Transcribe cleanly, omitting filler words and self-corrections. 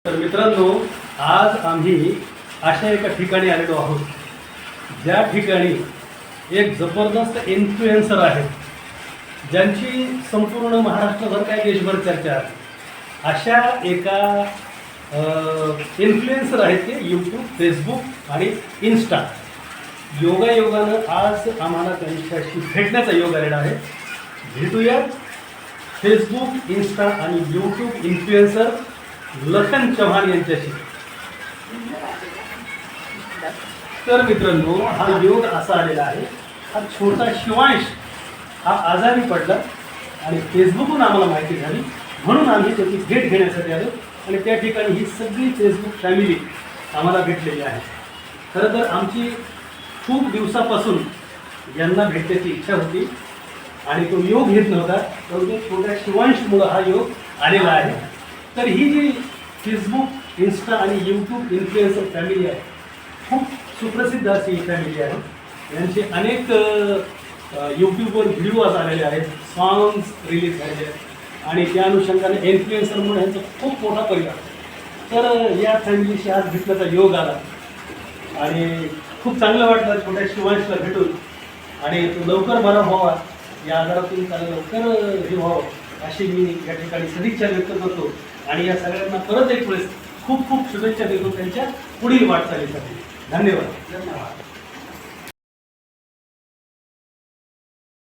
तर मित्रांनो, आज आम्ही अशा एका ठिकाणी आलेलो आहोत ज्या ठिकाणी एक जबरदस्त इन्फ्लुएन्सर आहे ज्यांची संपूर्ण महाराष्ट्रभर काय देशभर चर्चा आहे. अशा एका इन्फ्लुएन्सर आहेत ते यूट्यूब, फेसबुक आणि इन्स्टा. योगायोगानं आज आम्हाला त्यांच्याशी भेटण्याचा योग आलेला आहे. भेटूया फेसबुक, इन्स्टा आणि यूट्यूब इन्फ्लुएन्सर लखन चव्हाण यांच्याशी. तर मित्रांनो, हा योग असा आलेला आहे, हा छोटा शिवांश हा आजारी पडला आणि फेसबुकवरून आम्हाला माहिती झाली, म्हणून आम्ही त्याची भेट घेण्यासाठी आलो आणि त्या ठिकाणी ही सगळी फेसबुक फॅमिली आम्हाला भेटलेली आहे. खरं तर आमची खूप दिवसापासून यांना भेटण्याची इच्छा होती आणि तो योग घेत नव्हता, परंतु छोट्या शिवांशमुळं हा योग आलेला आहे. तर ही जी फेसबुक, इन्स्टा आणि यूट्यूब इन्फ्लुएन्सर फॅमिली आहे, खूप सुप्रसिद्ध अशी ही फॅमिली आहे. यांचे अनेक यूट्यूबवर व्हिडिओज आलेले आहेत, सॉंग्स रिलीज झालेले आहेत आणि त्या अनुषंगाने इन्फ्लुएन्सरमुळे यांचा खूप मोठा परिवार. तर या फॅमिलीशी आज भेटण्याचा योग आला आणि खूप चांगलं वाटलं छोट्या शिवांशला भेटून. आणि तो लवकर बरा व्हावा, या आजारातून त्याला लवकर हे व्हावं अशी मी या ठिकाणी सदिच्छा व्यक्त करतो आणि या सगळ्यांना परत एक वेळेस खूप खूप शुभेच्छा देतो त्यांच्या पुढील वाटचालीसाठी. धन्यवाद.